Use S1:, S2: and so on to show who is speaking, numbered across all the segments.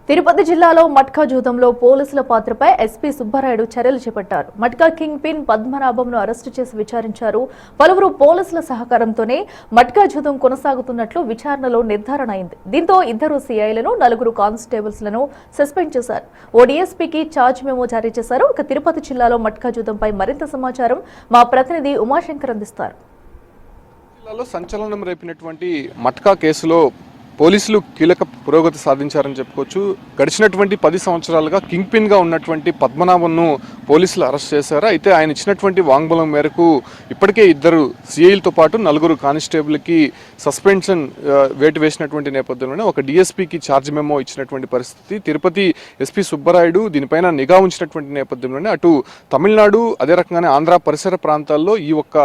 S1: తిరుపతి జిల్లాలో మట్కా జూదంలో పోలీసుల పాత్రపై ఎస్పీ సుబ్బారాయుడు చర్యలు చేపట్టారు. మట్కా కింగ్ పిన్ పద్మనాభంను అరెస్టు చేసి విచారించారు. పలువురు పోలీసుల సహకారంతోనే మట్కా జూదం కొనసాగుతున్నట్లు విచారణలో నిర్ధారణ అయింది. దీంతో ఇద్దరు సీఐలను, నలుగురు కానిస్టేబుల్స్లను సస్పెండ్ చేశారు. ఓ డీఎస్పీకి ఛార్జ్ మెమో జారీ చేశారు. ఇక తిరుపతి జిల్లాలో మట్కా జూదంపై మరింత సమాచారం మా ప్రతినిధి ఉమాశంకర్ అందిస్తారు.
S2: జిల్లాలో సంచలనం రేపినటువంటి మట్కా కేసులో పోలీసులు కీలక పురోగతి సాధించారని చెప్పుకోవచ్చు. గడిచినటువంటి 10 సంవత్సరాలుగా కింగ్ పిన్ గా ఉన్నటువంటి పద్మనాభంను పోలీసులు అరెస్ట్ చేశారు. అయితే ఆయన ఇచ్చినటువంటి వాంగ్మూలం మేరకు ఇప్పటికే ఇద్దరు సిఐలతో పాటు నలుగురు కానిస్టేబుల్కి సస్పెన్షన్ వేటు వేసినటువంటి నేపథ్యంలోనే ఒక డీఎస్పీకి ఛార్జ్ మెమో ఇచ్చినటువంటి పరిస్థితి. తిరుపతి ఎస్పీ సుబ్బరాయుడు దీనిపైన నిఘా ఉంచినటువంటి నేపథ్యంలోనే అటు తమిళనాడు అదే రకంగానే ఆంధ్ర పరిసర ప్రాంతాల్లో ఈ ఒక్క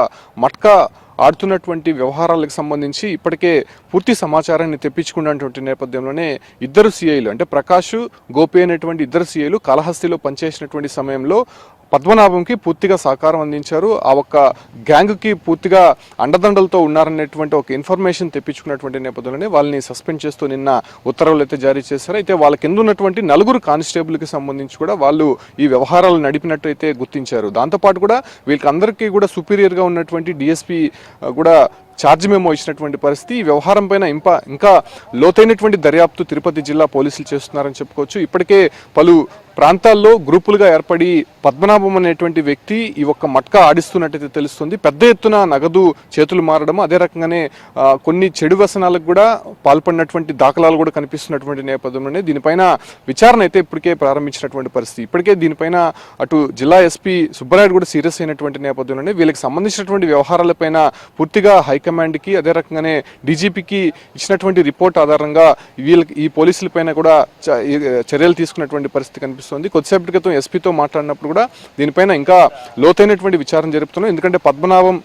S2: మట్కా ఆడుతున్నటువంటి వ్యవహారాలకు సంబంధించి ఇప్పటికే పూర్తి సమాచారాన్ని తెప్పించుకున్నటువంటి నేపథ్యంలోనే ఇద్దరు సీఐలు అంటే ప్రకాష్, గోపి అనేటువంటి ఇద్దరు సీఐలు కాళహస్తిలో పనిచేసినటువంటి సమయంలో పద్మనాభంకి పూర్తిగా సహకారం అందించారు. ఆ ఒక్క గ్యాంగ్కి పూర్తిగా అండదండలతో ఉన్నారనేటువంటి ఒక ఇన్ఫర్మేషన్ తెప్పించుకున్నటువంటి నేపథ్యంలోనే వాళ్ళని సస్పెండ్ చేస్తూ నిన్న ఉత్తర్వులు అయితే జారీ చేశారు. అయితే వాళ్ళ కింద ఉన్నటువంటి నలుగురు కానిస్టేబుల్కి సంబంధించి కూడా వాళ్ళు ఈ వ్యవహారాలు నడిపినట్టు అయితే గుర్తించారు. దాంతోపాటు కూడా వీళ్ళకి అందరికీ కూడా సుపీరియర్గా ఉన్నటువంటి డిఎస్పీ కూడా ఛార్జ్ మెమో ఇచ్చినటువంటి పరిస్థితి. ఈ వ్యవహారం పైన ఇంకా లోతైనటువంటి దర్యాప్తు తిరుపతి జిల్లా పోలీసులు చేస్తున్నారని చెప్పుకోవచ్చు. ఇప్పటికే పలు ప్రాంతాల్లో గ్రూపులుగా ఏర్పడి పద్మనాభం అనేటువంటి వ్యక్తి ఈ ఒక్క మట్కా ఆడిస్తున్నట్టయితే తెలుస్తుంది. పెద్ద ఎత్తున నగదు చేతులు మారడం, అదే రకంగానే కొన్ని చెడు వ్యసనాలకు కూడా పాల్పడినటువంటి దాఖలాలు కూడా కనిపిస్తున్నటువంటి నేపథ్యంలోనే దీనిపైన విచారణ అయితే ఇప్పటికే ప్రారంభించినటువంటి పరిస్థితి. ఇప్పటికే దీనిపైన అటు జిల్లా ఎస్పీ సుబ్బరాయుడు కూడా సీరియస్ అయినటువంటి నేపథ్యంలోనే వీళ్ళకి సంబంధించినటువంటి వ్యవహారాలపైన పూర్తిగా హైకమాండ్కి అదే రకంగానే డీజీపీకి ఇచ్చినటువంటి రిపోర్ట్ ఆధారంగా ఈ పోలీసులపైన కూడా చర్యలు తీసుకున్నటువంటి పరిస్థితి కనిపిస్తుంది. కొద్దిసేపటి క్రితం ఎస్పీతో మాట్లాడినప్పుడు కూడా దీనిపైన ఇంకా లోతైనటువంటి విచారణ జరుపుతున్నాం. ఎందుకంటే పద్మనాభం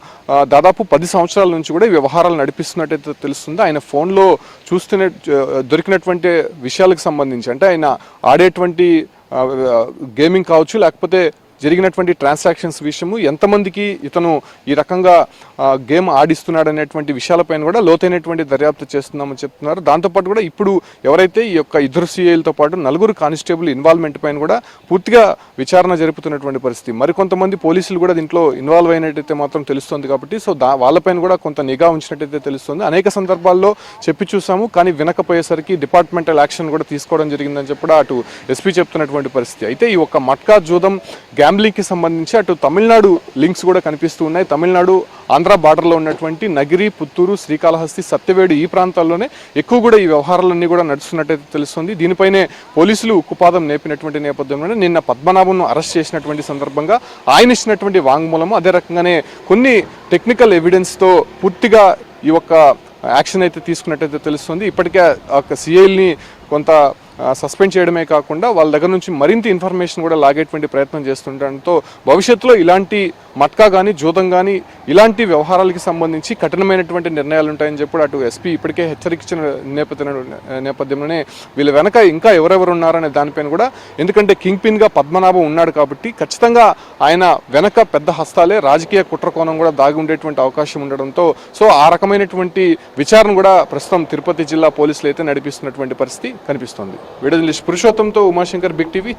S2: దాదాపు 10 సంవత్సరాల నుంచి కూడా ఈ వ్యవహారాలు నడిపిస్తున్నట్టయితే తెలుస్తుంది. ఆయన ఫోన్లో దొరికినటువంటి విషయాలకు సంబంధించి అంటే ఆయన ఆడేటువంటి గేమింగ్ కావచ్చు, లేకపోతే జరిగినటువంటి ట్రాన్సాక్షన్స్ విషయము, ఎంతమందికి ఇతను ఈ రకంగా గేమ్ ఆడిస్తున్నాడు అనేటువంటి విషయాలపైన కూడా లోతైనటువంటి దర్యాప్తు చేస్తున్నామని చెప్తున్నారు. దాంతోపాటు కూడా ఇప్పుడు ఎవరైతే ఈ యొక్క ఇద్దరు సీఐలతో పాటు నలుగురు కానిస్టేబుల్ ఇన్వాల్వ్మెంట్ పైన కూడా పూర్తిగా విచారణ జరుపుతున్నటువంటి పరిస్థితి. మరికొంతమంది పోలీసులు కూడా దీంట్లో ఇన్వాల్వ్ అయినట్టయితే మాత్రం తెలుస్తుంది. కాబట్టి వాళ్ళపైన కూడా కొంత నిఘా ఉంచినట్టయితే తెలుస్తుంది. అనేక సందర్భాల్లో చెప్పి చూసాము, కానీ వినకపోయేసరికి డిపార్ట్మెంటల్ యాక్షన్ కూడా తీసుకోవడం జరిగిందని చెప్పి అటు ఎస్పీ చెప్తున్నటువంటి పరిస్థితి. అయితే ఈ ఒక్క మట్కా జూదం గ్యాంబ్లింగ్కి సంబంధించి అటు తమిళనాడు లింక్స్ కూడా కనిపిస్తూ ఉన్నాయి. తమిళనాడు ఆంధ్ర బార్డర్లో ఉన్నటువంటి నగిరి, పుత్తూరు, శ్రీకాళహస్తి, సత్యవేడు ఈ ప్రాంతాల్లోనే ఎక్కువ కూడా ఈ వ్యవహారాలన్నీ కూడా నడుస్తున్నట్టయితే తెలుస్తుంది. దీనిపైనే పోలీసులు ఉక్కుపాదం నేపినటువంటి నేపథ్యంలోనే నిన్న పద్మనాభంను అరెస్ట్ చేసినటువంటి సందర్భంగా ఆయన ఇచ్చినటువంటి వాంగ్మూలము, అదే రకంగానే కొన్ని టెక్నికల్ ఎవిడెన్స్తో పూర్తిగా ఈ ఒక్క యాక్షన్ అయితే తీసుకున్నట్టయితే తెలుస్తుంది. ఇప్పటికే ఒక సిఐల్ని కొంత సస్పెండ్ చేయడమే కాకుండా వాళ్ళ దగ్గర నుంచి మరింత ఇన్ఫర్మేషన్ కూడా లాగేటువంటి ప్రయత్నం చేస్తుండటంతో భవిష్యత్తులో ఇలాంటి మట్కా కానీ జూదం కానీ ఇలాంటి వ్యవహారాలకి సంబంధించి కఠినమైనటువంటి నిర్ణయాలు ఉంటాయని చెప్పి అటు ఎస్పీ ఇప్పటికే హెచ్చరించిన నేపథ్యంలోనే వీళ్ళ వెనక ఇంకా ఎవరెవరు ఉన్నారనే దానిపైన కూడా, ఎందుకంటే కింగ్ పిన్గా పద్మనాభం ఉన్నాడు కాబట్టి ఖచ్చితంగా ఆయన వెనక పెద్ద హస్తాలే, రాజకీయ కుట్రకోణం కూడా దాగి ఉండేటువంటి అవకాశం ఉండడంతో ఆ రకమైనటువంటి విచారణ కూడా ప్రస్తుతం తిరుపతి జిల్లా పోలీసులు అయితే నడిపిస్తున్నటువంటి పరిస్థితి కనిపిస్తోంది. వీడియో జర్నలిస్ట్ పురుషోత్తంతో ఉమాశంకర్, బిగ్ టీవీ.